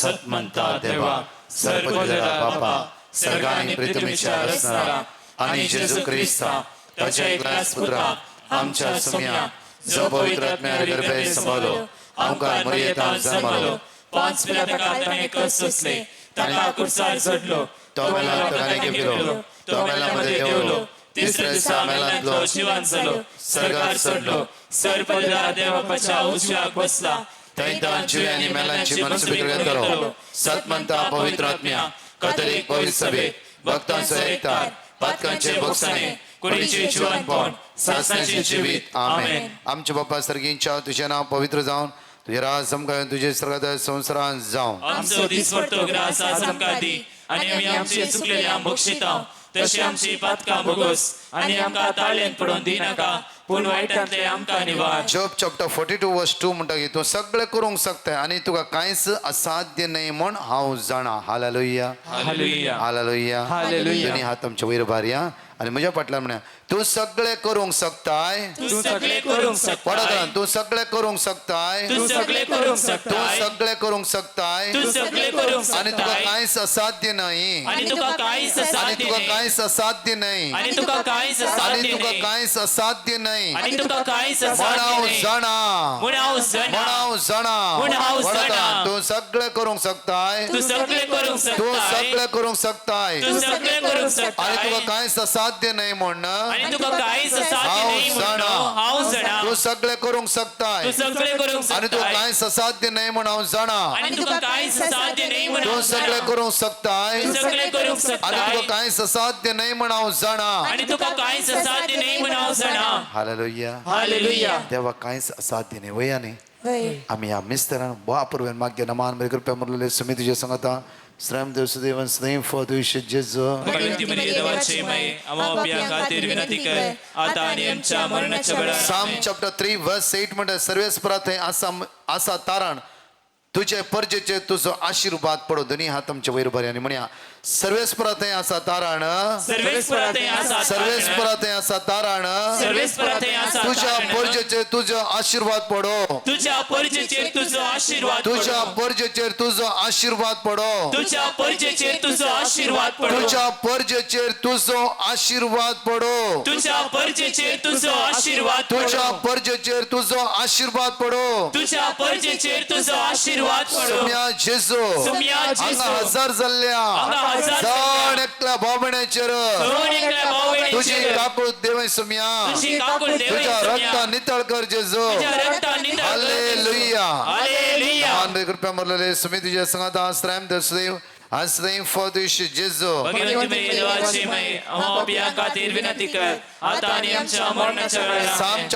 सत म्हणता देवा सर्वोदरा बापा सर्गांनी प्रितमेच्या असणारा आणि जेजू ख्रिस्ता त्याच्या एकल्याच पुत्रा आमच्या सुम्या जो पवित्र आत्म्याने गर्भे संभालो आमकां मरियेंतान जन्मलो पांच पिलातां ताणें कस सोंसले ताका कुर्सार चढलो तो मेला ताणें गेलो तो मेलामध्ये देवलो तिसऱ्या दिसा मेलांतलो जिवंत जालो सर्गार चढलो सर्वोदरा देवा बापाच्या उजव्याक बसला थंयतान जिव्यांनी मेलांची मनसुबी करतलो सत म्हणता पवित्र आत्म्या कॅथोलिक पवित्र सभेत भक्तांचो एकठांय पातकांचे भोगसाणे कुडीचे जिवंतपण सासणाचे जिवीत आमेन. आमचे बाप्पा सर्गींच्या तुझे नाव पवित्र जावन तुझे राज आमकां तुझे सर्गात संवसारांत जावं आमचो दिसवडतो ग्रास आज आमकां दी आनी आमी आमचे चुकलेले बक्षिता तशी आमची पातकां भोगोस आनी आमकां ताळयेंत पडोवन दिनाका पूण वायटांतले आमकां निवार. जॉब चॅप्टर 42 वर्स 2 म्हणटा की तूं सगळें करूंक शकता आनी तुका कांयच असाध्य न्हय म्हण हांव जाणा. Hallelujah hallelujah hallelujah hallelujah. दोनी हात आमच्या वयर भारया आनी म्हज्या फाटल्यान म्हण्या तूं सगळें करूंक शकताय तू सगळे करूंक शकता पडत तूं सगळें करूंक शकताय तू सगळे करूंक तूं शकता सगळें करूंक शकताय तू सगळे करूंक आनी तुका शकता कांयच असाध्य न्हय आनी तुका कांयच आनी असाध्य तुका नाही कांयच असाध्य न्हय आनी तुका कांयच आनी असाध्य तुका नाही कांयच असाध्य न्हय आनी तुका कांयच म्हण असाध्य हांव नाही जाणा म्हूण हांव जाणा म्हण हांव जाणा. तूं सगळें करूंक शकताय तू सगळे करूंक तूं शकता सगळें करूंक शकताय तू सगळे करूंक शकता आनी तुका कांयच असाध्य न्हय म्हण आनी तुका कांयच असाध्य हांव नाही जाणा. म्हणून हांव जाणा तूं सगळें करूंक शकताय तू सगळे करूंक आनी तुका शकता कांयच असाध्य न्हय म्हण हांव जाणा आनी तुका कांयच असाध्य नाही म्हणून तूं हांव सगळें जाणा करूंक शकताय तू सगळे करूंक आनी शकता तुका कांयच असाध्य न्हय म्हण हांव जाणा. आनी तुका कांयच असाध्य नाही म्हणून हांव जाणा. Hallelujah hallelujah. देवा कांयच असाध्य न्हय वया न्ही आमी ह्या मिस्टरान बापूर्वेन मागया नमान बरी कृपया मुरलेले समितीचे सांगता श्रम देव सुदेवन स्नेह फॉदुश जेजो भगवंती मरिये देवाची माये आमच्या खातीर विनंती कर आता आनी आमच्या मरणाच्या वेळार साम चॅप्टर 3 वर्स 8 म्हणटा सर्वेस्परा थंय आसा तारण तुझे परजेचे तुजो आशीर्वाद पडो दोनी हात आमच्या वयर बरे आनी म्हणया सर्वेस्परा थंय आसा तारण सर्वेस्परा थंय आसा सर्वेस्परा थंय आसा तारण सर्वेस्परा थंय आसा तुझ्या परजेचेर तुजो आशीर्वाद पडो तुझ्या परजेचेर तुजो आशीर्वाद तुझ्या पडो परजेचेर तुजो आशीर्वाद पडो तुझ्या परजेचेर तुजो आशीर्वाद पडो तुझ्या परजेचेर तुजो आशीर्वाद पडो तुझ्या परजेचेर तुझो आशीर्वाद तुझ्या पडो परजेचेर तुजो आशीर्वाद पडो तुझ्या परजेचेर तुझो आशीर्वाद पडो सुम्या जेजो सुम्या हांगा जेजो हजार जाल्ल्या हांगा हजार जाण एकल्या भावण्याचेर सोन एकल्या भावणेचेर तुझी काकूळ देवय सुम्या तुझी काकूळ देवय तुझ्या सुम्या रक्ता नितळ कर जेजो तुझ्या रक्ता नितळ कर हालेलुया हालेलुया. मान कृपया मरलेले समितीचे सांगता आश्रम देव आश्रय फॉर दिस जेजो भगवंती मरिये देवाची माये आमच्या खातीर विनंती कर आता आनी आमच्या मरणाच्या वेळार साम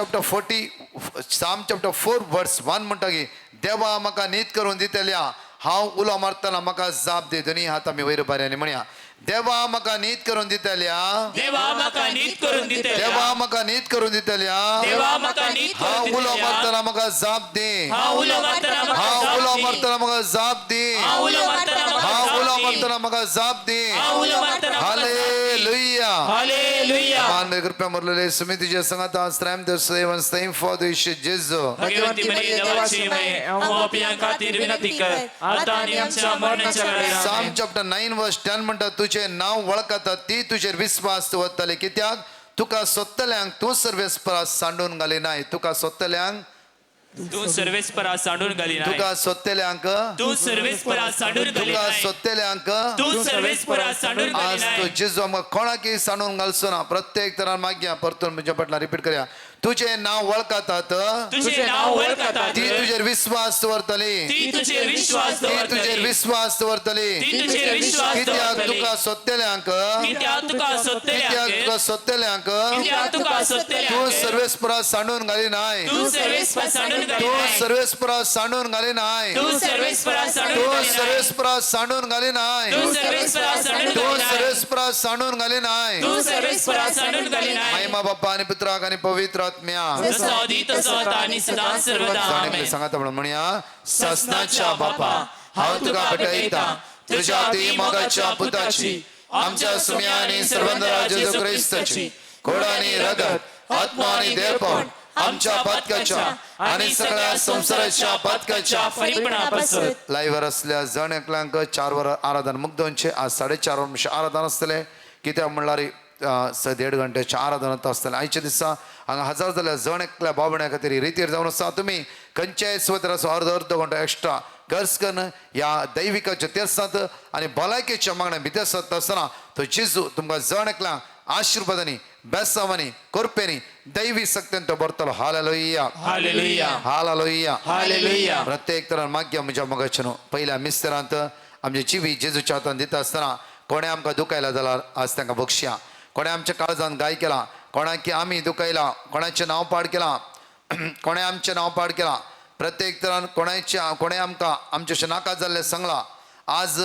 चॅप्टर 4 वर्स 1 म्हणटा की देवा म्हाका नीत करून दितल्या हांव उलो मारतना म्हाका जाप दे दोनी हात आमी वयर बऱ्यानी म्हणया देवा म्हाका नीत करून दितल्या देवा म्हाका नीत करून दितल्या देवा म्हाका नीत करून दितल्या देवा म्हाका नीत करून हांव उलो दितल्या मारतना म्हाका जाप दे हांव उलो मारतना म्हाका हांव उलो जाप दे. मारतना म्हाका जाप दे हांव उलो मारतना म्हाका हांव उलो जाप दे. मारतना म्हाका जाप दे हांव उलो मारतना म्हाका जाप दे. Hallelujah hallelujah. मान कृपया मरलेले समितीचे सांगता श्रम देव स्नेह फॉर दिस जेजो भगवंती मरिये देवाची माये आमच्या खातीर विनंती कर आता आनी आमच्या मरणाच्या वेळार साम चॅप्टर 9 वर्स 10 म्हणटा तुझे नाव वळखता ती तुजेर विश्वास दवरतले कित्याक तुका सोदतल्यांक तूं सर्वेस्परास सांडून घालिनाय तुका सोदतल्यांक तू सर्वेस्परा सांडून घाली नाही तुका सोदतल्यांक तू सर्वेस्परा सांडून घाली तुका नाही सोदतल्यांक तू सर्वेस्परा सांडून घाली आज तो नाही जेजू आमकां कोणाकय सांडून घालचो ना प्रत्येक तरान मागया परतून म्हज्या फाटल्यान रिपीट करया तुझे नाव वळखतात तुझे नाव वळखतात ती तुजेर विश्वास दवरतली ती तुझेर विश्वास ती तुजेर दवरतली विश्वास दवरतली ती तुझेर विश्वास कित्याक दवरतली तुका सोदतल्यांक कित्याक तुका कित्याक सोदतल्यांक तुका सोदतल्यांक कित्याक तुका तूं सोदतल्यांक सर्वेस्परास सांडून घालिनाय तू सर्वेस्परा सांडून घाली तूं नाही सर्वेस्परास सांडून घालिनाय तू सर्वेस्परा सांडून तूं घाली नाही सर्वेस्परास सांडून घालिनाय तू सर्वेस्परा सांडून तूं घाली नाही सर्वेस्परास सांडून घालिनाय तू सर्वेस्परा सांडून घाली नाही महिमा बाप्पा आणि पुत्राक आणि पवित्र आत्म्या जसो आदी तसो आता आणि सदा सर्वदा आमेन. सांगता म्हणून म्हणया ससनाच्या बापा हांव तुका भेटयता तुझ्या ती मोगाच्या पुताची आमच्या सुम्या आणि सर्वंदरा जेजू ख्रिस्ताची कोड आणि रगत आत्मा आणि देवपण आमच्या पातकाच्या आणि सगळ्या संसाराच्या पातकाच्या फरीपणापासून लाईव्हर असल्या जण एकल्यांक 4 वर आराधन मुग्धोंचे आज 4:30 वर आराधन असतले कित्याक म्हणल्यार 1.5 घंटेच्या आराधनात असतले आयच्या दिसा हांगा 1000 जाल्यार जण एकल्या बाबण्या खातीर रितीर जावन आसा तुमी खंयच्याय सुवातेर अर्ध घंटो एक्स्ट्रा खर्च करून ह्या दैविकाच्या तेर्सांत आनी भलायकेच्या मागण्या भितर सत्ता आसतना तो जेजू तुमकां जण एकल्यांक आशीर्वादांनी बेसावांनी कोरपेनी दैवी सक्तीन तो बरतलो हालेलुया हालेलुया हालेलुया हालेलुया प्रत्येक तरान माग्या म्हज्या मोगाचे न्हू पयल्या मिस्त्रांत आमची जिवी जेजूच्या हातान दिता आसतना कोणें आमकां दुखायला जाल्यार आज तांकां बक्षया कोणें आमच्या काळजान गाय केला कोणाक आमी दुखयला कोणाचें नांव पाड केलां कोणें आमचें नांव पाड केलां प्रत्येक तरान कोणें आमकां आमचे नाका जाल्लें सांगलां आज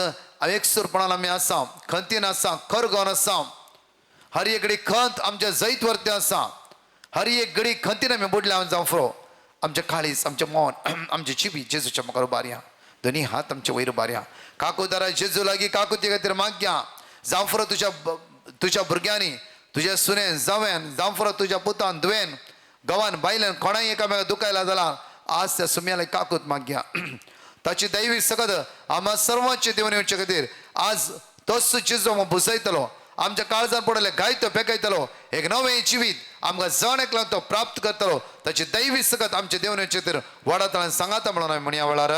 एकसूरपणान आमी आसा खंतीन आसा खर गोवन आसा हर एक घडी खंत आमच्या जैत वर्ते आसा हर एक घडी खंतीन आमी बुडल्या हांव जावं फुरो आमचें काळीज आमचें मौन आमची जिवी जेजूच्या मुखार उबारया दोनी हात आमचे वयर उबारया काकू दारा जेजू लागीं काकू ते खातीर मागया जावं फुरो तुज्या भुरग्यांनी तुज्या सुनेन जावेन जावं फुरो तुज्या पुतान धुवेन गवान बायलेन कोणाय एकामेका दुखायला जाल्यार आज त्या सुम्याला काकूत मागया ताची दैवी सकत आम्हा सर्वांचे देवन येवचे खातीर आज तोच जेजू बुजयतलो आमच्या काळजान पडले गायतो पेकयतलो एक नवें जिवीत आमकां जण एकलो तो प्राप्त करतलो ताची दैवी सकत आमचे देवन येवचे खातीर वडातळान सांगाता म्हणून म्हणया वेळार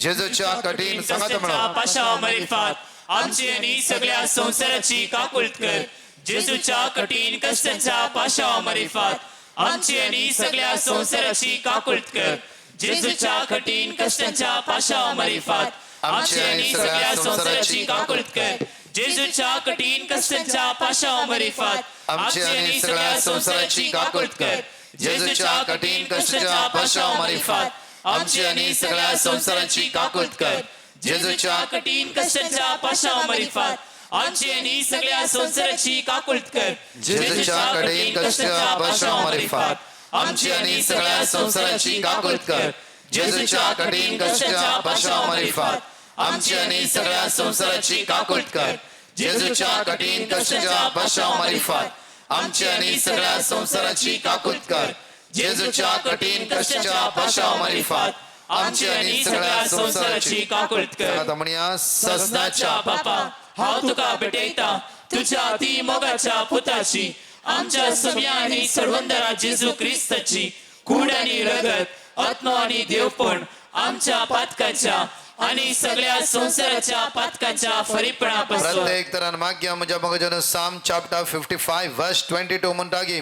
जेजूच्या कठीण सांगाता म्हणून पाशाव मरिफात आमची आणि सगळ्या संसाराची काकुळत कर जेजूच्या कठीण कष्टांच्या पाशाव मरिफात आमची आणि सगळ्या संसाराची काकुळत कर जेजूच्या कठीण कष्टांच्या पाशाव मरिफात आमची आणि सगळ्या संसाराची काकुळत कर जेजूच्या कठीण कष्टांच्या पाशाव मरिफात आमची आणि सगळ्या संसाराची काकुळत कर जेजूच्या कठीण कष्टाच्या पाशाव मरिफात आमची आणि सगळ्या संसाराची काकुळत कर जेजूच्या कठीण कष्टांच्या पाशाव मरिफात आमची आणि सगळ्या संसाराची काकुळत कर जेजूच्या कठीण कष्टाच्या पाशाव मरिफात आमची आणि सगळ्या संसाराची काकुळत कर जेजूच्या कठीण कष्टाच्या पाशाव मरिफात आमची आणि सगळ्या संसाराची काकुळत कर जेजूच्या कठीण कष्टाच्या पाशाव मरिफात आमची आणि सगळ्या संसाराची काकुळत कर जेजूच्या कठीण कष्टाच्या पाशाव मरिफात आमची आणि सगळ्या संसाराची काकुळत कर आता म्हणया सजनाच्या बापा हांव तुका भेटयता तुझ्या अति मोगाच्या पुताची आमच्या सगळ्या आणि सर्वंदरा जेजू क्रिस्ताची कूड आणि रगत आत्मा आणि देवपण आमच्या पातकाच्या आणि सगळ्या संसाराच्या पातकाच्या फरीपणापासून प्रत्येक तरान माग्या म्हज्या मगजन साम चॅप्टर 55 वर्स 22 म्हणटा की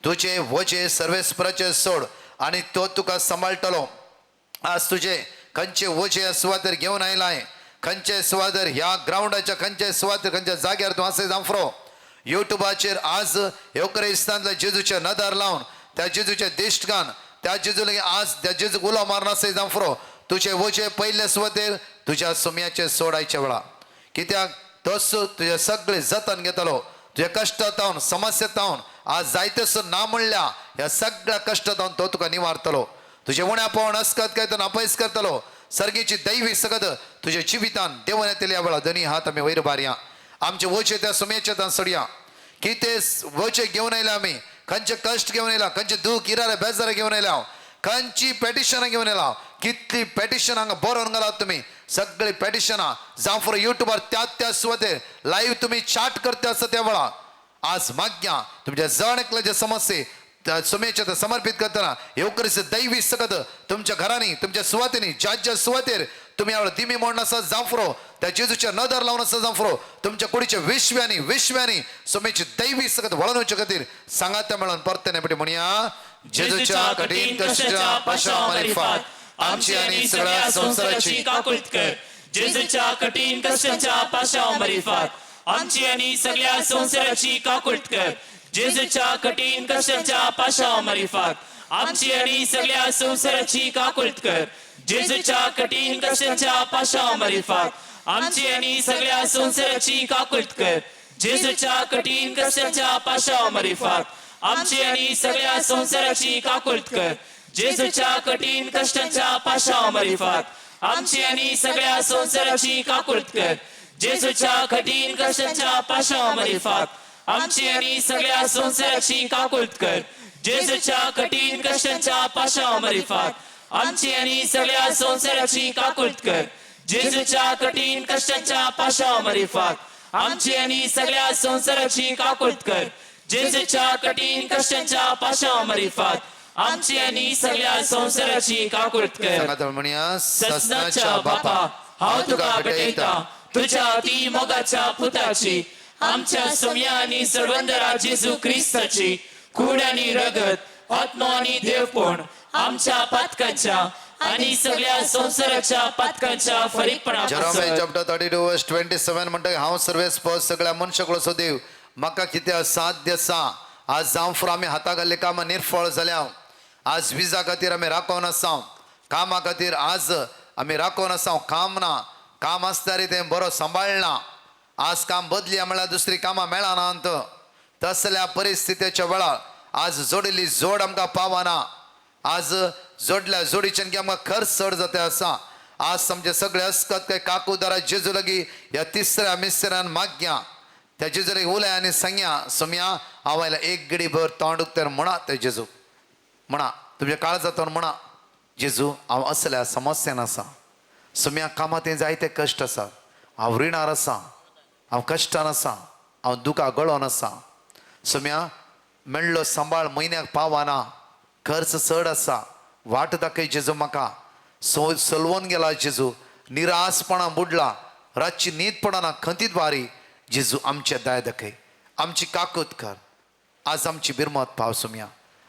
तुझे वचे सर्वेस्पराचे सोड आणि तो तुका सांबाळटलो आज तुझे खंयचे वचे सुवातेर घेवन आयलाय खंयचे सुवातेर ह्या ग्राउंडाच्या खंयचे सुवातेर खंयच्या जाग्यार तूं आसय जावं फुरो युट्यूबाचेर आज योक्रेस्तांतल्या जेजूचे नदर लावन त्या जेजूच्या दिश्टकान त्या जेजू लागीं आज त्या जेजूक उलो मारून आसय जावं फुरो तुझे वचे पयले सुवातेर तुज्या सुमयाचे सोडायच्या वेळा कित्याक तोच तुझे सगळे जतन घेतलो तुझ्या कश्टांत समस्येंत आज जायतेसो ना म्हणल्या ह्या सगळ्या कश्टांत तो तुका निवारतलो तुझे उण्या पावन अस्कत काय तर अपयस करतलो सर्गेची दैवी सकत तुझ्या जिवितान देवन येतले ह्या वेळा दोनी हात आमी वयर बारया आमचे वचे त्या सुमयाचे तान सोडया कितें वचे घेवन आयल्या आमी खंयचे कश्ट घेवन आयला खंयचे दूख इरारे बेजारे घेवन आयल्या खंयची पेटिशनां घेवन आयला कितली पेटिशन हांगा बरोवन घालात तुमी सगळी पेटिशनां जावं फॉर युट्यूबार त्या सुवातेर लाईव्ह तुमी चाट करते आसा त्या वेळा आज माग्या तुमच्या जण एकल्याचे समस्ये त्या सुमेच्या समर्पित करतना येवकरीचे दैवी सकत तुमच्या घरांनी तुमच्या सुवातेनी ज्या सुवातेर तुम्ही ह्या दिमी म्हणून आसा जावं फुरो त्या जेजूच्या नदर लावन आसा जावं फुरो तुमच्या कुडीच्या विश्व्यांनी सुमेची दैवी सकत वळून वचे खातीर सांगात मेळून परतेने पेटी म्हणया जेजूच्या कठीण कष्टाच्या पाशाव मरिफात आमची आणि सगळ्या संसाराची काकुळत कर जेजूच्या कठीण कष्टाच्या पाशाव मरिफात आमची आणि सगळ्या संसाराची काकुळत कर जेजूच्या कठीण कष्टाच्या पाशाव मरिफात आमची आणि सगळ्या संसाराची काकुळत कर जेजूच्या कठीण कष्टाच्या पाशाव मरिफात आमची आणि सगळ्या संसाराची काकुळत कर जेजूच्या कठीण कष्टाच्या पाशाव मरिफात आमची आणि सगळ्या संसाराची काकुळत कर जेजूच्या कठीण कष्टाच्या पाशाव मरिफात आमची आणि सगळ्या संसाराची काकुळत कर जेजूच्या कठीण कष्टाच्या पाशाव मरिफात आमची आणि सगळ्या संसाराची काकुळत कर जेजूच्या कठीण कष्टांच्या पाशावर मरिफात आमची आणि सगळ्या संसाराची काकुळत कर जेजूच्या कठीण कष्टांच्या पाशावर मरिफात आमची आणि सगळ्या संसाराची काकुळत कर जेजूच्या कठीण कष्टांच्या पाशावर मरिफात आमची आणि सगळ्या संसाराची काकुळत कर सांगा म्हणूया ससनाच्या बापा हांव तुका भेटयता तुझ्या अति मोगाच्या पुताची आमच्या सोम्या आणि सर्वंदरा जेजू क्रिस्ताची कूड आणि रगत आत्मा आणि देवपण आमच्या पातकांच्या आणि सगळ्या संसाराच्या पातकांच्या फरीकपणा Jeremiah chapter 32 verse 27 म्हणटा हांव सर्वेस्पर सगळ्या मनशाकडे सो देव म्हाका कित्या साध्य आसा आज जावं फुर आमी हाता घाल्ले कामां निर्फळ जाल्या आज विजा खातीर आमी राखोवन आसा कामा खातीर आज आमी राखोवन आसा काम ना काम आसता रे तें बरो सांबाळना आज काम बदली म्हळ्यार दुसरी कामां मेळना अंत तसल्या परिस्थितीच्या वेळार आज जोडिल्ली जोड आमकां पावना आज जोडल्या जोडीच्यान की आमकां खर्च चड जाता आसा आज आमचे सगळे अस्कत काय काकूदारा जेजू लागी ह्या तिसऱ्या मिस्त्रान मागया त्या जेजू लागी उलय आनी सांगया सोम्या हांव आयला एक घडी भर तोंड उक्तेर म्हणा ते जेजू म्हणा तुमच्या काळजांतून म्हणा जेजू हांव असल्या समस्यान आसा सोम्या कामांत जायते कश्ट आसा हांव रिणार आसा हांव कश्टान आसा हांव दुखा गळोन आसा सोम्या मेळ्ळो सांबाळ म्हयन्याक पावना खर्च चड आसा वाट दाखय जेजू म्हाका सलवून गेला जेजू निरासपणां बुडला रातची न्हीद पडना खंतीत वारी जेजू आमचे दाय दाखय आमची काकूत कर आज आमची बिरमत पाव सोम्या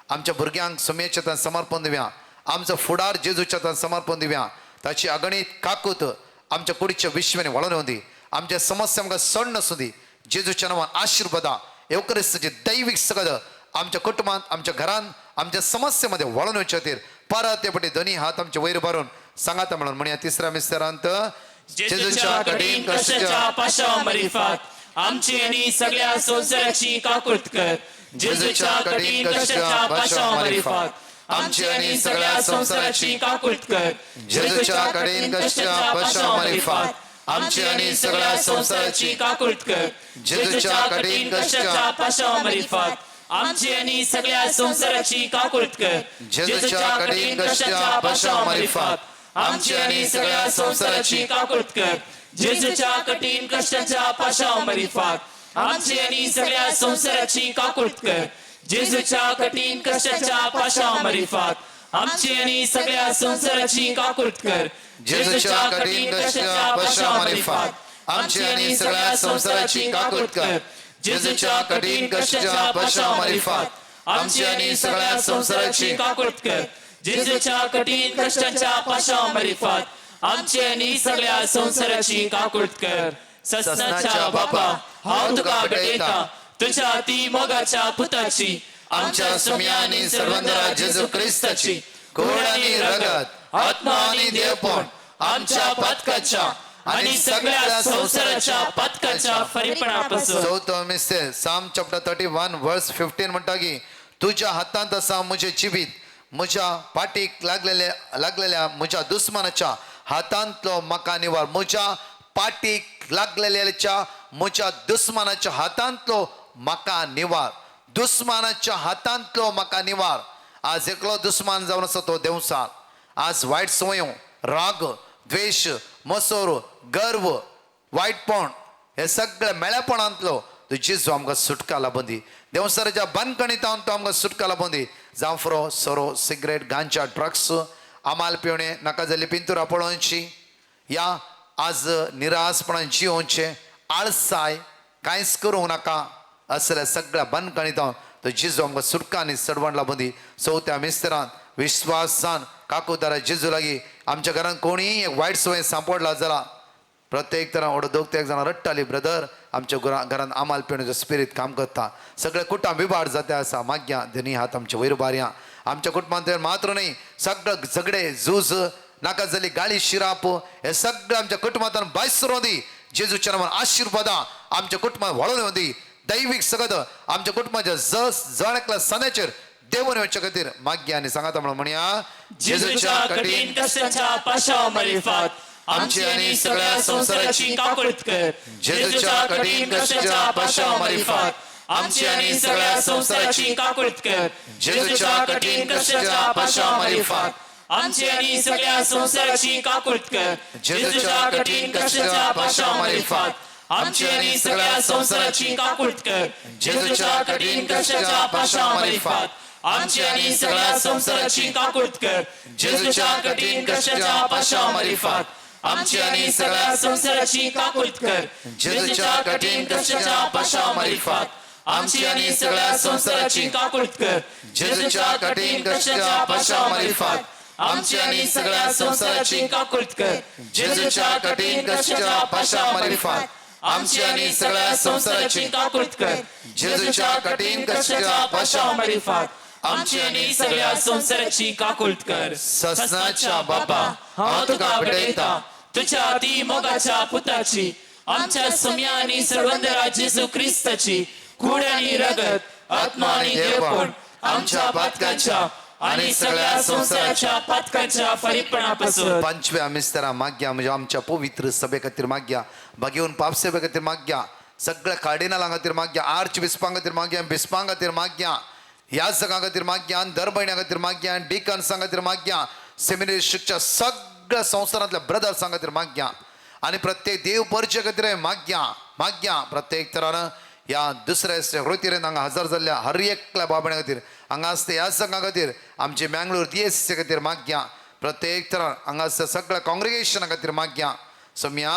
आमच्या भुरग्यांक सोम्याच्या हातान समर्पण दिव्या आमचो फुडार जेजूच्या हातान समर्पण दिव्या ताची अगणित काकूत आमच्या कुडीच्या विश्वानी वळून येवं दी आमच्या समस्या आमकां सण नसूं दी जेजूच्या नांवान आशिर्वादा एवकरिस्ताची दैवीक सगळ आमच्या कुटुंबांत आमच्या घरांत आमच्या समस्येमध्ये वळून येवचे खातीर परत ते पटी दोनी हात आमचे वयर भरून सांगाता म्हणून म्हणया तिसऱ्या मिस्त्रांत जेजूच्या कठीण कष्टाच्या पाशावर मरिफात आमची आणि सगळ्या संसाराची काकुळत कर जेजूच्या कठीण कष्टाच्या पाशावर मरिफात आमची आणि सगळ्या संसाराची काकुळत कर जेजूच्या कठीण कष्टाच्या पाशावर मरिफात आमची आणि सगळ्या संसाराची काकुळत कर जेजूच्या कठीण कष्टाच्या पाशावर मरिफात आमची आणि सगळ्या संसाराची काकुळत कर जेजूच्या कठीण कष्टाच्या पाशावर मरिफात आमची आणि सगळ्या संसाराची काकुळत कर जेजूच्या कठीण कष्टाच्या पाशावर मरिफात आमची आणि सगळ्या संसाराची काकुळत कर जेजूच्या कठीण कष्टाच्या पाशावर मरिफात आमची आणि सगळ्या संसाराची काकुळत कर जेजूच्या कठीण कष्टाच्या पाशावर मरिफात आमची आणि सगळ्या संसाराची काकुळत कर जेजूच्या कठीण कष्टाच्या पाशावर मरिफात आमची आणि सगळ्या संसाराची काकुळत कर जेजूच्या कठीण कष्टाच्या पाशावर मरिफात आमची आणि सगळ्या संसाराची काकुळत कर ससनाच्या बापा हांव तुका भेटयता तुझ्या अति मोगाच्या पुताची आमच्या सोम्या आणि सर्वंदरा जेजू क्रिस्ताची कूड आणि रगत आत्मा आणि देवपण आमच्या पातकाच्या आणि सगळ्या संसाराच्या पातकाच्या फरीपणापासून चौथो मिस्ते साम चॅप्टर 31 वर्स 15 म्हणटा की तुझ्या हातांत आसा म्हजे जिवीत म्हज्या पाठीक लागलेल्या म्हज्या दुस्मनाच्या हातांतलो म्हाका निवार म्हज्या पाठीक लागलेल्या म्हज्या दुस्मनाच्या हातांतलो म्हाका निवार दुस्मानाच्या हातांतलो म्हाका निवार आज एकलो दुस्मान जावन आसा तो देवसार आज वायट संवयो राग द्वेष मसोर गर्व वायटपण हे सगळे मेळेपणांतलो तो जेजू आमकां सुटका लाभून दी देवसाराच्या बंदखणींतावन तो आमकां सुटका लाभून दी जांफरो सोरो सिगरेट गांजा ड्रग्स आमाल पिवणे नाका जाल्ली पिंतुरां पळोवची या आज निरासपणान जिवोवचे आळसाय कांयच करूंक नाका असल्या सगळ्या बंदखणींतावन तो जेजू आमकां सुटका आनी सडवण लाभून दी चवथ्या मिस्त्रान विश्वासान काकूदारा जेजू लागीं आमच्या घरांत कोणीय एक वायट संवय सांपडला जाल्यार प्रत्येक तरां ओडो दोग ते एक जाणां रडटाली ब्रदर आमच्या घरांत आमाल पिवण्याचो स्पिरीट काम करता सगळे कुटुंब विभाड जाते आसा माग्या दोनी हात आमचे वयर बारया आमच्या कुटुंबांत मात्र न्ही सगळे झगडे झूज नाका जाली गाळी शिराप हे सगळे आमच्या कुटुंबांतल्यान भायर सरों दी जेजूच्या नांवान आशिर्वादां आमच्या कुटुंबांत वळून येवं दी दैवीक सगत आमच्या कुटुंबाच्या जण एकल्या सण्याचेर देवून येवचे खातीर माग्या आनी सांगाता म्हणून म्हणया जेजूच्या कठीण कष्टाच्या पाशावर मरिफात आमची आणि सगळ्या संसाराची काकुळत कर जेजूच्या कठीण कष्टाच्या पाशावर मरिफात आमची आणि सगळ्या संसाराची काकुळत कर जेजूच्या कठीण कष्टाच्या पाशामार्फत आमची आणि सगळ्या संसाराची काकुळत कर जेजूच्या कठीण कष्टाच्या पाशामार्फत आमची आणि सगळ्या संसाराची काकुळत कर जेजूच्या कठीण कष्टाच्या पाशामार्फत आमची आणि सगळ्या संसाराची काकुळत कर जेजूच्या कठीण कष्टाच्या पाशामार्फत आमची आणि सगळ्या संसाराची काकुळत कर जेजूच्या कठीण कष्टाच्या पाशामार्फत आमची आणि सगळ्या संसाराची काकुळत कर जेजूच्या कठीण कष्टाच्या पाशामार्फत आमची आणि सगळ्या संसाराची काकुळत कर जेजूच्या कठीण कष्टाच्या पाशामार्फत आमची आणि सगळ्या संसाराची काकुळत कर जेजूच्या कठीण कष्टाच्या पाशामार्फत आमची आणि सगळ्या संसाराची काकुळत कर ससनाच्या बापा हांव तुका भेटयता तुझ्या अति मोगाच्या पुताची आमच्या सम्या आणि सर्वंदरा जेजू ख्रिस्ताची खूण आणि रगत आत्मा आणि देवपण आमच्या पातकाच्या आणि सगळ्या संसाराच्या पातकाच्या फरीपणापासून पंचव्या मिस्तरा माग्या म्हणजे आमच्या पवित्र सभे खातीर माग्या बागेवन पाप सभे खातीर माग्या सगळ्या कार्डिनलां खातीर माग्या आर्च बिस्पां खातीर माग्या बिस्पां खातीर माग्या याजकां खातीर माग्या दरभयण्यां खातीर माग्या डिकन्सां खातीर माग्या सेमिनारिस्टच्या सगळ्या संसारांतल्या ब्रदर्सां खातीर माग्या आणि प्रत्येक देव परिचय खातीर माग्या माग्या प्रत्येक तरान या दुसऱ्या वृत्तीरेन हांगा हजर जाल्ल्या हर एकल्या बाबण्या खातीर हांगा आसता ह्या संघा खातीर आमचे मँगलोर DSC खातीर माग्या प्रत्येक तरान हांगा आसता सगळ्या काँग्रिगेशना खातीर माग्या सोम्या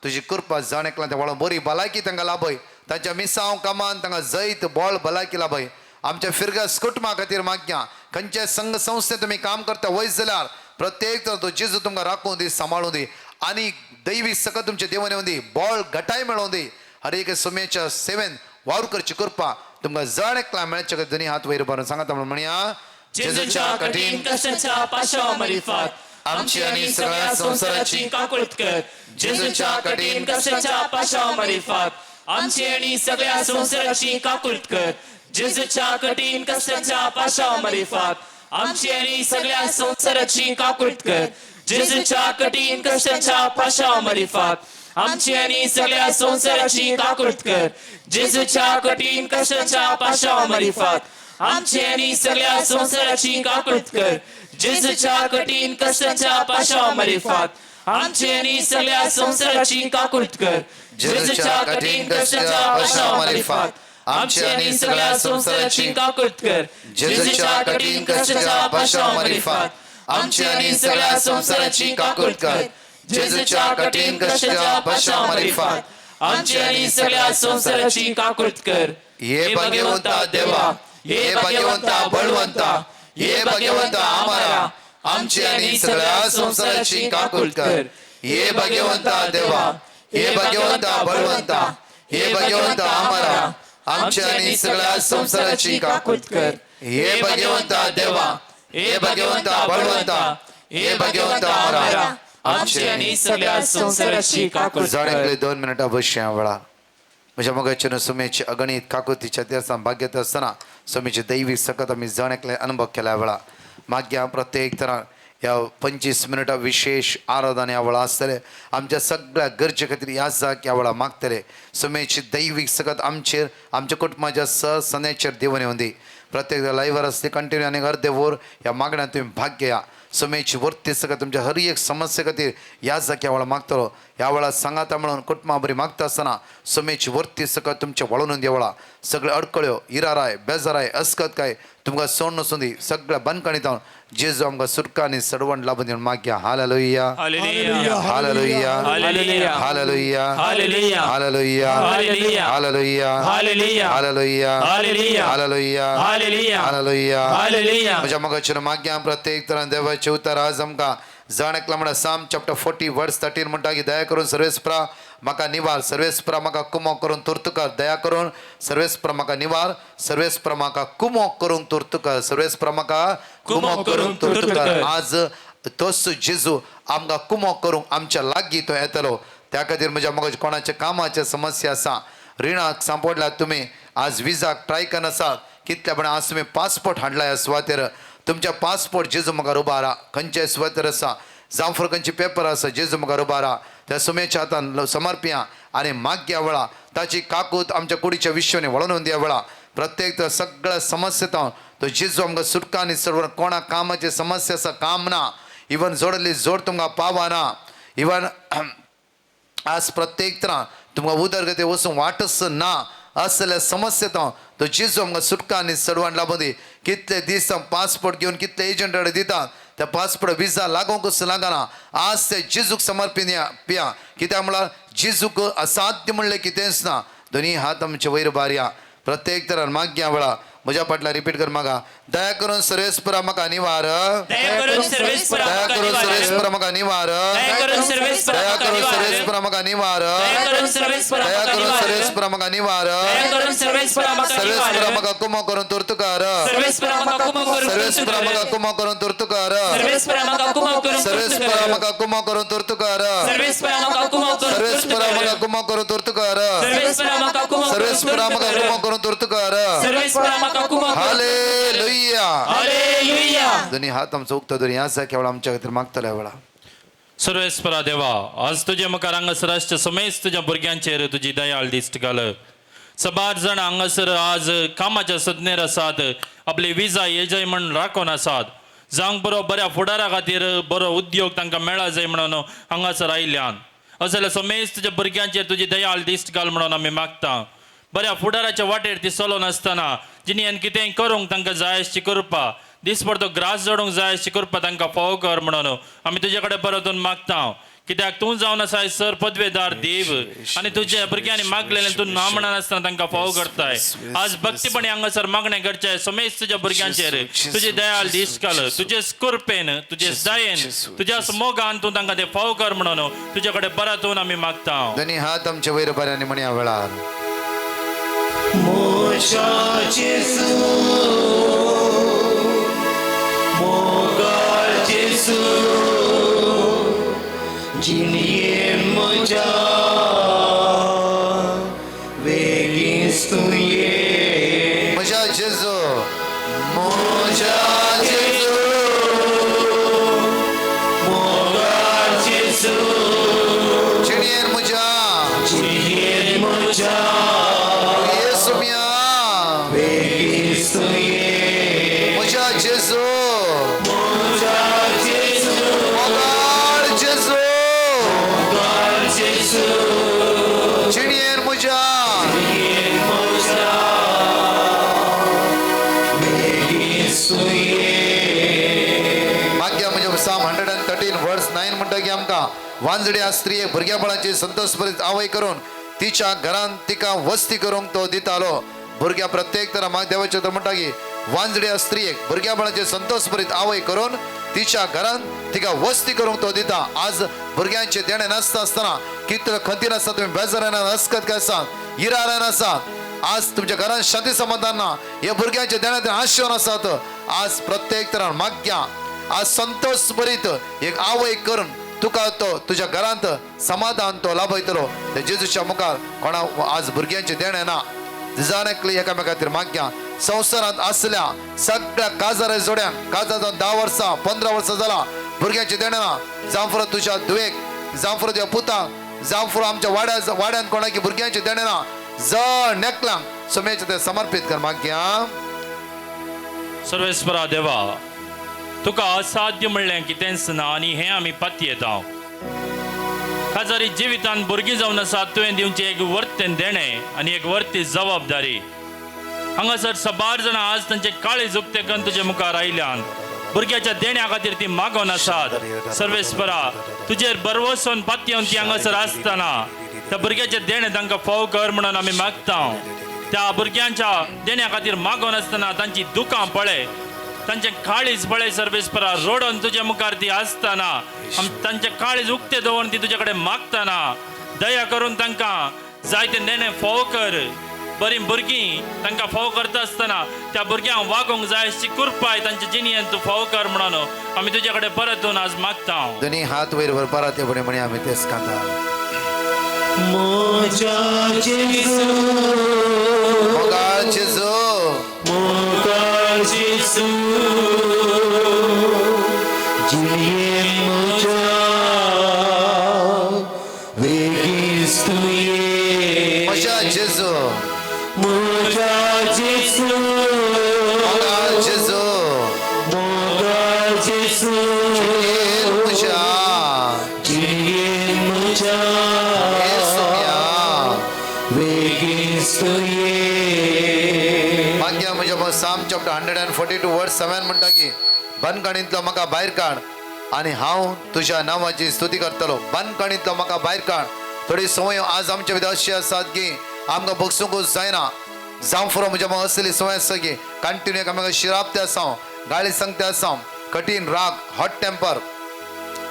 तुजी कृपा जाण एकल्या त्या वळून बरी भलायकी तांकां लाभय तांच्या मिसांव कामान तांकां जैत बळ भलायकी लाभय आमच्या फिरगस कुटुंबा खातीर माग्या खंयचे संघ संस्थे तुमी काम करता वयस जाल्यार प्रत्येक तर तो जेजू तुमकां राखूं दी सांबाळूं दी आनी दैवी सकत तुमचे देवन येवं दी बळ घटाय मेळों दी हर एक सोम्याच्या सेवेन वावर करची कृपा तुमकां जण एकला मेळचे दोनी हात वयर भरून सांगात म्हणया जेजूच्या कठीण कष्टाच्या पाशामार्फत आमची आणि सगळ्या संसाराची काकुळत कर जेजूच्या कठीण कष्टाच्या पाशामार्फत आमची आणि सगळ्या संसाराची काकुळत कर जेजूच्या कठीण कष्टाच्या पाशामार्फत आमची आणि सगळ्या संसाराची काकुळत कर जेजूच्या कठीण कष्टाच्या पाशामार्फत आमची आणि सगळ्या संसाराची काकुळत कर जेजूच्या कठीण कष्टाच्या पाशामार्फत आमची आणि सगळ्या संसाराची काकुळत कर जेजूच्या कठीण कष्टाच्या पाशामार्फत आमची आणि सगळ्या संसाराची काकुळत कर जेजूच्या कठीण कष्टाच्या पाशामार्फत आमची आणि सगळ्या संसाराची काकुळत कर जेजूच्या कठीण कष्टाच्या पाशामार्फत आमची आणि सगळ्या संसाराची काकुळत कर जेजूच्या कठीण कष्टाच्या पाशामार्फत आमची आणि सगळ्या संसाराची काकुळत कर हे भाग्यवंता देवा हे भाग्यवंता बळवंता हे भाग्यवंता आम्हाला आमची आणि सगळ्या संसाराची काकुळत कर हे भाग्यवंता देवा हे भाग्यवंता बळवंता हे भाग्यवंता आम्हाला आमच्या आणि सगळ्या संसाराची काकुळत कर हे भाग्यवंता देवा हे भाग्यवंता बळवंता हे भाग्यवंता आम्हाला आमची आणि सगळ्या संसाराची काकुळत जाण कर एकले 2 मिनिटां बसया वेळा म्हज्या मोगाच्या सुमेची अगणित काकुतीच्या दिवसां भाग्यता आसतना सुमेची दैवीक सकत आमी जाण एकले अनुभव केल्या वेळा माग्या प्रत्येक तरां ह्या 25 मिनिटां विशेष आराधना ह्या वेळा आसतले आमच्या सगळ्या गरजे खातीर ह्या जाग ह्या वेळा मागतले सुमेची दैवीक सकत आमचेर आमच्या कुटुंबाच्या सनेचेर देवन येवं दी प्रत्येक लायव्हर असते कंटिन्यू आनी अर्दे वर ह्या मागण्यात तुम्ही भाग घेया सुमेची वर्ती सगळं तुमच्या हर एक समस्ये खातीर ह्या जाग ह्या वेळा मागतलो ह्या वेळा सांगाता म्हणून कुटुंबा बरी मागता आसतना सुमेची वर्ती सगळं तुमच्या वळून ह्या वेळा सगळे अडकळ्यो इराराय बेजाराय अस्कत काय तुमकां सोड नसून दी सगळ्या बंदकाणीत जेजू आमकां सुटका आनी सडवण लाभून दिवन मागया hallelujah hallelujah hallelujah hallelujah hallelujah hallelujah hallelujah hallelujah hallelujah hallelujah hallelujah hallelujah hallelujah hallelujah hallelujah hallelujah म्हज्या मोगाचेर मागया प्रत्येक तरान देवाचे उतर आज आमकां जाण एकला म्हणटा साम चॅप्टर 40 वर्स 13 म्हणटा की दया करून सर्वेस्परा म्हाका निवार सर्वेस्परा म्हाका कुमो करून तुर्तुकर दया करून सर्वेस्परा म्हाका निवार सर्वेस्परा म्हाका कुमो करून तुर्तुकर सर्वेस्परा म्हाका कुमो करून तुर्तुकर आज तोच जेजू आमकां कुमो करूंक आमच्या लागीं तो येतलो त्या खातीर म्हज्या मोगाच्या कोणाच्या कामाच्या समस्या आसा रिणाक सांपडल्यात तुमी आज विजाक ट्राय करन आसात कितल्या पण आज तुमी पासपोर्ट हाडला ह्या सुवातेर तुमच्या पासपोर्ट जेजू म्हाका उबारा खंयचे सुवातेर आसा जांफर खंयचे पेपर आसा जेजू मुखार उबारा त्या सुमेच्या हातान समर्पिया आनी माग्या वेळा ताची काकूत आमच्या कुडीच्या विश्वानी वळून दिया वेळा प्रत्येक सगळ्या समस्येत तो जेजू आमकां सुटका आनी सर्व कोणा कामाची समस्या आसा काम ना इवन जोडली जोड तुमकां पावना इवन आज प्रत्येक तरां तुमकां उदरगती वचूंक वाटच ना असल्या समस्येत तो जेजू आमकां सुटका आनी सडवण लाभून दी कितले दीस पासपोर्ट घेवन कितले एजंटाकडे दिता त्या पासपोर्ट विजा लागोंकूच लागना आज ते जेजूक समर्पित पिया कित्याक म्हळ्यार जेजूक असाध्य म्हणलें कितेंच ना दोनी हात आमचे वयर बारया प्रत्येक तरान माग्या वेळा म्हज्या फाटल्यान रिपीट कर म्हाका दया करून सर्वेस्परा म्हाका निवार दया करून सर्वेस्परा दया करून सर्वेस्परा म्हाका निवार दया करून सर्वेस्परा दया करून सर्वेस्परा म्हाका निवार दया करून सर्वेस्परा दया करून सर्वेस्परा म्हाका निवार दया करून सर्वेस्परा सर्वेस्परा म्हाका कुमो करून तुर्तुकार सर्वेस्परा म्हाका कुमो करून सर्वेस्परा म्हाका कुमो करून तुर्तुकार सर्वेस्परा म्हाका कुमो करून सर्वेस्परा म्हाका कुमो करून तुर्तुकार सर्वेस्परा म्हाका कुमो करून सर्वेस्परा म्हाका कुमो करून तुर्तुकार सर्वेस्परा म्हाका कुमो सर्वेस्परा म्हाका कुमो करून तुर्तुकार सर्वेस्परा म्हाका कुमो हालेलुया हालेलुया दोन्ही हात आमचो उक्तो दोन्ही ह्या केवळ आमच्या खातीर मागतल्या वेळा सर्वेस्परा देवा आज तुझे मुखार हांगासर आसच्या समेत तुझ्या भुरग्यांचेर तुजी दयाळ दिश्ट घाल सबार जाण हांगासर आज कामाच्या सदनेर आसात आपले विजा येजय म्हणून राखून आसात जावंक बऱ्या फुडारा खातीर बरो उद्योग तांकां मेळा जाय म्हणून हांगासर आयल्यान असले समेत तुज्या भुरग्यांचेर तुजी दयाळ दिश्ट घाल म्हणून आमी मागता बऱ्या फुडाराच्या वाटेर ती चलोन आसतना जिणेन कितेंय करूंक तांकां जाय आसची करपा दिसभर तो ग्रास जोडूंक जाय आसची करपा तांकां फाव कर म्हणून आमी तुजे कडेन परतून मागता कित्याक तूं जावन आसा सर पदवेदार देव आनी तुज्या भुरग्यांनी मागलेलें तूं ना म्हणून आसतना तांकां फाव करताय आज भक्तीपणी हांगासर मागणें करचें समेत तुज्या भुरग्यांचेर तुजी दयाळ दिश्ट घाल तुजे कृपेन तुजे दयेन तुज्या मोगान तूं तांकां ते फाव कर म्हणून तुजे कडेन परतून आमी मागता दोन्ही हात आमचे वयर बऱ्यानी म्हणया वेळार म्हज्या जेजू म्हज्या जेजू जिणेर म्हज्या येसू मिया म्हज्या जेजू मोगाळ जेजू जिणेर म्हज्या माग्या म्हणजे साम 113 वर्स 9 म्हणटा की आमकां वांजड्या स्त्रियेक भुरग्या बळाची संतोषभरीत आवय करून तिच्या घरान तिका वस्ती करूंक तो दितालो भुरग्या प्रत्येक तरा माग देवाचे तर म्हणटा की वांजड्या स्त्रियेक भुरग्या बळाची संतोषभरीत आवय करून तिच्या घरान तिका वस्ती करूंक तो दिता आज भुरग्यांचे देणे नासता आसतना कितले खंतीर आसा तुम्ही बेजारान हसकत काय आसा इरारान आसात आज तुमच्या घरान शांती समाधान ना हे भुरग्यांचे देण्यात आशेवन आसात आज प्रत्येक तरान माग्या आज संतोष भरीत एक आवय करून तुका तो तुझ्या घरांत समाधान तो लाभयतलो ते जेजूच्या मुखार कोणा आज भुरग्यांचे देणे ना दिजानेकली एकामेका खातीर माग्या संवसारांत असल्या सगळ्या काजारा जोड्यान काजाचो 10 वर्सां 15 वर्सां जाला भुरग्यांचे देणे ना जावं तुझ्या दुवेक जावं तुझ्या पुताक जावं आमच्या वाड्यान कोणाकी भुरग्यांचे देणे ना जड नेकलांक समेचे ते समर्पित कर माग्या सर्वेस्परा देवा तुका असाध्य म्हणलें कितेंच ना आनी हें आमी पाती येता खाजारी जिवितान भुरगीं जावन आसात तुवें दिवचें एक वर्तें देणें आनी एक वर्ती जबाबदारी हांगासर सबार जाणां आज तांचे काळी जुकते करून तुजे मुखार आयल्यान भुरग्याच्या देण्या खातीर ती मागोन आसात सर्वेस्परा तुजेर बरवसून पाती येवन ती हांगासर आसतना त्या भुरग्याचे देणे तांकां फाव कर म्हणून आमी मागता त्या भुरग्यांच्या देण्या खातीर मागोन आसतना तांची दुकां पळय तांचे काळीज पळय सर्वेस्परा रोडोन तुजे मुखार ती आसतना तांचे काळीज उक्ते दवरून ती तुजे कडेन मागतना दया करून तांकां जायते नेणे फाव कर बरी भुरगीं तांकां फाव करता आसतना त्या भुरग्यांक वागोवंक जाय अशी कृपाय तांच्या जिणेन तूं फाव कर म्हणून आमी तुजे कडेन परतून आज मागता दोन्ही हात वयर वर परत येवणे म्हणे आमी तेच कांदा मोगाळ जेजू जिणेन म्हज्या जेसू म्हज्या जिणयेन म्हज्या येसुया बेगीन तूं ये. मागया म्हज्या साम चॅप्टर 142 वर्स 7 म्हणटा की बंदखणींतलो म्हाका भायर काड आनी हांव तुज्या नांवाची स्तुती करतलो. बंदखणींतलो म्हाका भायर काड. थोडी संवय आज आमच्या भितर अशी आसात की आमकां बगसूंकूच जायना. जावं फुरो म्हज्या मग असली संवय आसा की कंटिन्यू आमकां शिरापते आसा, गाळी सांगते आसा, कठीण राग, हॉट टेम्पर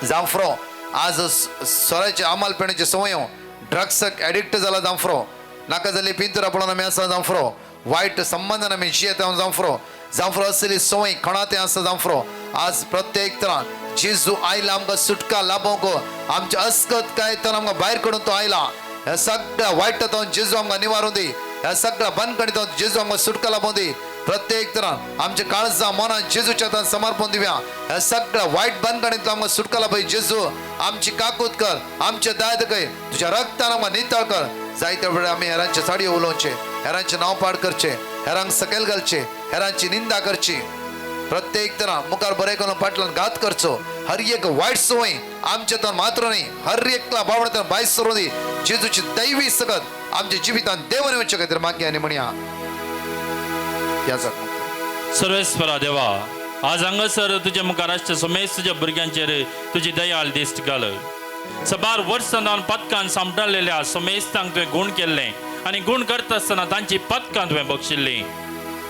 जावं फुरो आज सोऱ्याचे आमालपणाचे संवय, ड्रग्साक एडिक्ट जाला जावं फुरो, नाका जाल्ली पिंतुरा पळोवन आमी आसा जावं फुरो, वायट संबंधान आमी जियेता जावं फुरो असली संवय खणाते आसा जावं फुरो. आज प्रत्येक तरान जेजू आयला आमकां सुटका लाभोवंक, आमच्या अस्कत काय तर आमकां भायर काडून तो आयला. ह्या सगळ्या वायटांतून जेजू आमकां निवारून दी. ह्या सगळ्या बंदखणींतून जेजू आमकां सुटका लाभोवन दी. प्रत्येक तरान आमच्या काळजां मनां जेजूच्या हातान समर्पण दिवया. ह्या सगळ्या वायट बंदखणींतलो आमकां सुटका लाभय. जेजू आमची काकूत कर, आमचे दाय दखय, तुज्या रक्तान आमकां नितळ कर. जायत्या वेळार आमी हेरांचे साडयो उलोवचे, हेरांचे नांव पाड करचे, हेरांक सकयल घालचे, हेरांची निंदा करची. प्रत्येक तरा मुखार बरें करून फाटल्यान घात करचो. हर एक वायट संवय आमचे तर मात्र न्ही, हर एकला बावडे भायर सरून दी. जेजूची दैवी सकत आमच्या जिवितान देवन येवचे खातीर मागया आनी म्हणया. सर्वेस्परा देवा, आज हांगासर तुज्या मुखार आसच्या समेस्त तुज्या भुरग्यांचेर तुजी दयाल दिश्ट घाल. सबार वर्सां पदकान सांबाळलेल्या समेस्तांक तुवें गुण केल्लें आनी गुण करता आसतना तांची पदकां तुवें बक्षिल्लीं.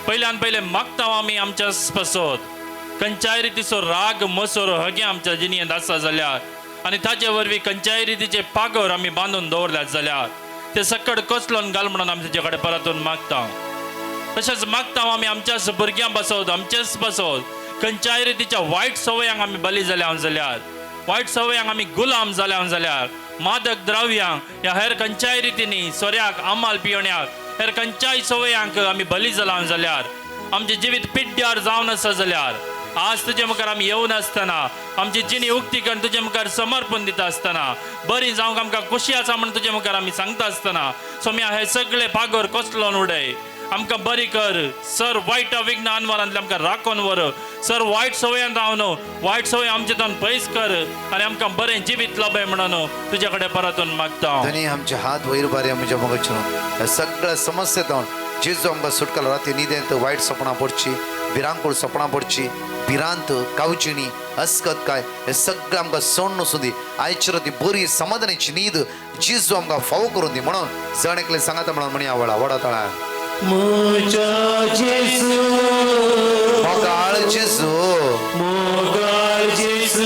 पयल्यान पयलें मागता आमी आमच्या पासत खंयच्याय रितीचो राग मसोर हगे आमच्या जिणयेंत आसा जाल्यार आनी ताचे वरवीं खंयच्याय रितीचे पागोर आमी बांदून दवरल्यात जाल्यार ते सकड कसलोन घाल म्हणून आमी तुजे कडेन परतून मागता. तशेंच मागता आमी आमच्याच भुरग्यां पासत आमच्याच पासत खंयच्याय रितीच्या वायट संवयांक आमी बली जाल्यार वायट संवयांक आमी गुलाम जाल्यार मादक द्रव्यांक या हेर खंयच्याय रितींनी सोऱ्याक आमाल पियण्याक हेर खंयच्याय संवयांक आमी बली जाल्यार आमचें जिवीत पिड्ड्यार जावन आसा जाल्यार आज तुजे मुखार आमी येवन आसतना आमची जिणी उक्ती करून तुजे मुखार समर्पण दिता आसतना बरी जावंक आमकां खुशी आसा म्हणून तुजे मुखार आमी सांगता आसतना सोम्या हे सगळे पागोर कसलोन उडय. आमकां बरी कर सर, वायटा विघ्न अनवरांतले आमकां राखून व्हर सर. वायट संवयान रावन वायट संवय आमचे तान पयस कर आनी आमकां बरें जिवीत लाभय म्हणून तुजे कडेन परतून मागता. धनी आमचे हात वयर बारे म्हज्या मोगाचेर ह्या सगळ्या समस्येतून जेजू आमकां सुटका राती न्हिदेंत वायट सपनां पडची, भिरांकूळ सपनां पडची, भिरांत कावचिणी अस्कत काय हे सगळें आमकां सोडून वचूं दी. आयची राती बरी समाधानाची न्हीद जेजू आमकां फावो करून दी म्हणून जण एकले सांगाता म्हणून म्हणया वळा वडा तळा म्हज्या जेसू मोगाळ जेजू मोगाळ जेसू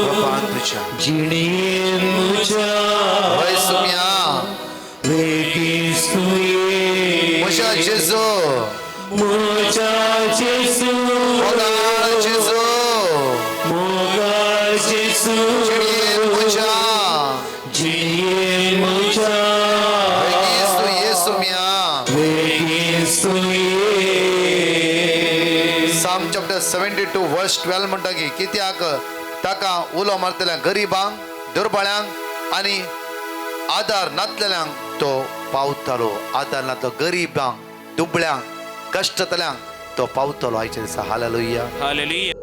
बापान तुज्या जिणयेन म्हज्या हय सुम्या बेगीन तूं ये. म्हज्या जेजू म्हज्या जेसू मोगाळ जेजू मोगाळ जेसू जिणयेन म्हज्या जिणयेन म्हज्या येसू येसुम्या बेगीन तूं ये. साम चॅप्टर 72 वर्स 12 म्हणटा की कित्याक ताका उलो मारतल्या गरीबांक, दुर्बळ्यांक आनी आदार नातलेल्यांक तो पावतालो. आदार नातलो गरीबांक, दुबळ्यांक, कश्टतल्यांक तो पावतलो आयच्या दिसा. हालेलुया. हालेलुया.